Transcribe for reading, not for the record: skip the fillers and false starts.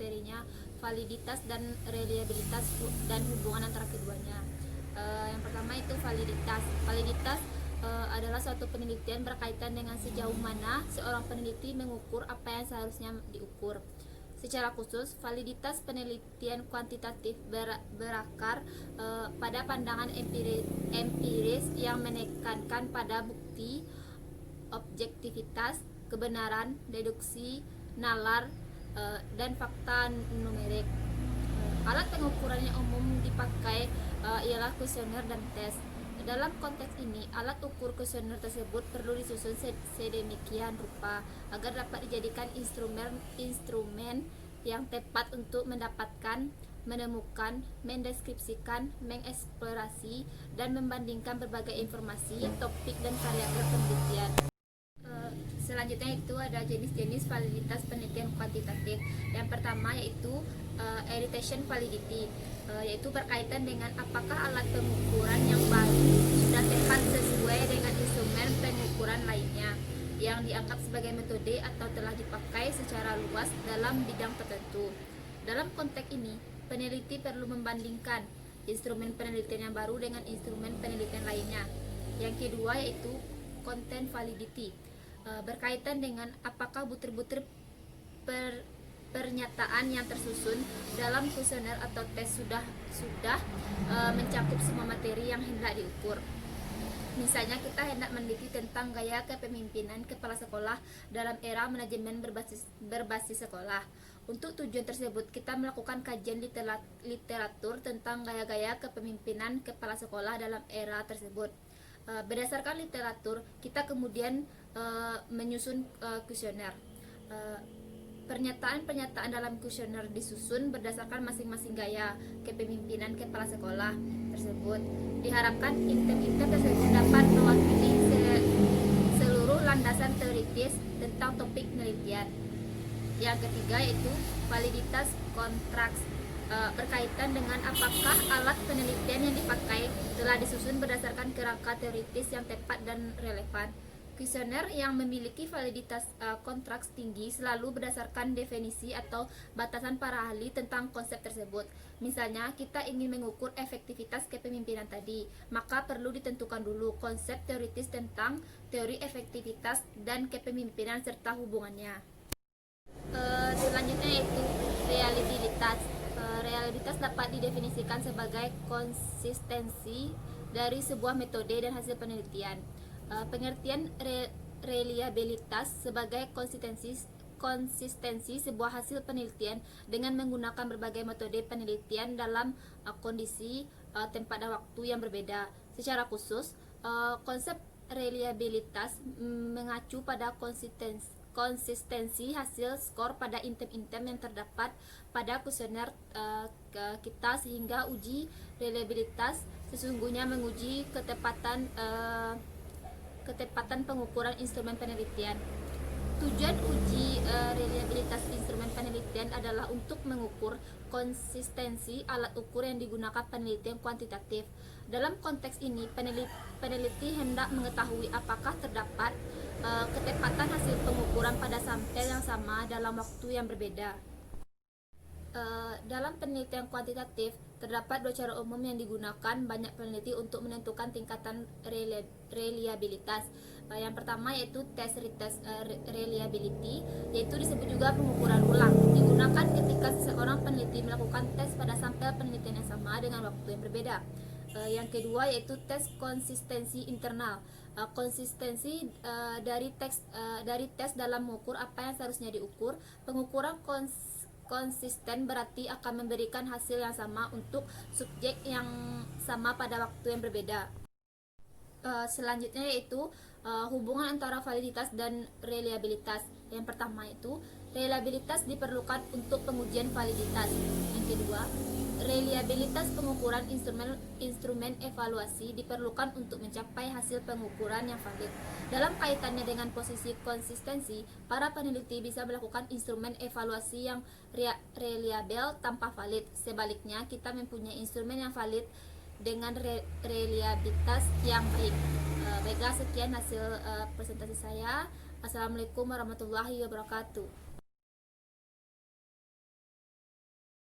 materinya, validitas dan reliabilitas dan hubungan antara keduanya. Yang pertama itu validitas. Validitas adalah suatu penelitian berkaitan dengan sejauh mana seorang peneliti mengukur apa yang seharusnya diukur. Secara khusus, validitas penelitian kuantitatif berakar pada pandangan empiris yang menekankan pada bukti, objektivitas, kebenaran, deduksi, nalar, dan fakta numerik. Alat pengukuran yang umum dipakai ialah kuesioner dan tes. Dalam konteks ini, alat ukur kuesioner tersebut perlu disusun sedemikian rupa agar dapat dijadikan instrumen yang tepat untuk mendapatkan, menemukan, mendeskripsikan, mengeksplorasi, dan membandingkan berbagai informasi, topik, dan variabel penelitian. Selanjutnya itu ada jenis-jenis validitas penelitian kuantitatif. Yang pertama yaitu editation validity, yaitu berkaitan dengan apakah alat pengukuran yang baru sudah tepat sesuai dengan instrumen pengukuran lainnya yang dianggap sebagai metode atau telah dipakai secara luas dalam bidang tertentu. Dalam konteks ini, peneliti perlu membandingkan instrumen penelitian yang baru dengan instrumen penelitian lainnya. Yang kedua yaitu content validity, berkaitan dengan apakah butir-butir pernyataan yang tersusun dalam kuesioner atau tes sudah mencakup semua materi yang hendak diukur. Misalnya kita hendak meneliti tentang gaya kepemimpinan kepala sekolah dalam era manajemen berbasis sekolah. Untuk tujuan tersebut, kita melakukan kajian literatur tentang gaya-gaya kepemimpinan kepala sekolah dalam era tersebut. Berdasarkan literatur, kita kemudian menyusun kuesioner. Pernyataan-pernyataan dalam kuesioner disusun berdasarkan masing-masing gaya kepemimpinan kepala sekolah tersebut. Diharapkan item-item tersebut dapat mewakili seluruh landasan teoritis tentang topik penelitian. Yang ketiga yaitu validitas kontraks, berkaitan dengan apakah alat penelitian yang dipakai telah disusun berdasarkan kerangka teoritis yang tepat dan relevan. Kuesioner yang memiliki validitas kontraks tinggi selalu berdasarkan definisi atau batasan para ahli tentang konsep tersebut. Misalnya, kita ingin mengukur efektivitas kepemimpinan tadi, maka perlu ditentukan dulu konsep teoritis tentang teori efektivitas dan kepemimpinan serta hubungannya. Selanjutnya yaitu reliabilitas. Reliabilitas dapat didefinisikan sebagai konsistensi dari sebuah metode dan hasil penelitian. Pengertian reliabilitas sebagai konsistensi sebuah hasil penelitian dengan menggunakan berbagai metode penelitian dalam kondisi, tempat dan waktu yang berbeda. Secara khusus, konsep reliabilitas mengacu pada konsistensi hasil skor pada item-item yang terdapat pada kuesioner kita, sehingga uji reliabilitas sesungguhnya menguji ketepatan pengukuran instrumen penelitian. Tujuan uji reliabilitas instrumen penelitian adalah untuk mengukur konsistensi alat ukur yang digunakan penelitian kuantitatif. Dalam konteks ini, peneliti hendak mengetahui apakah terdapat ketepatan hasil pengukuran pada sampel yang sama dalam waktu yang berbeda. Dalam penelitian kuantitatif, terdapat dua cara umum yang digunakan banyak peneliti untuk menentukan tingkatan reliabilitas. Yang pertama yaitu test retest reliability, yaitu disebut juga pengukuran ulang. Digunakan ketika seorang peneliti melakukan tes pada sampel penelitian yang sama dengan waktu yang berbeda. Yang kedua yaitu tes konsistensi internal. Konsistensi dari tes dalam mengukur apa yang seharusnya diukur. Pengukuran konsisten berarti akan memberikan hasil yang sama untuk subjek yang sama pada waktu yang berbeda. Selanjutnya yaitu hubungan antara validitas dan reliabilitas. Yang pertama itu reliabilitas diperlukan untuk pengujian validitas. Yang kedua, reliabilitas pengukuran instrumen evaluasi diperlukan untuk mencapai hasil pengukuran yang valid. Dalam kaitannya dengan posisi konsistensi, para peneliti bisa melakukan instrumen evaluasi yang reliabel tanpa valid. Sebaliknya, kita mempunyai instrumen yang valid dengan reliabilitas yang baik. Baiklah, sekian hasil presentasi saya. Assalamualaikum warahmatullahi wabarakatuh.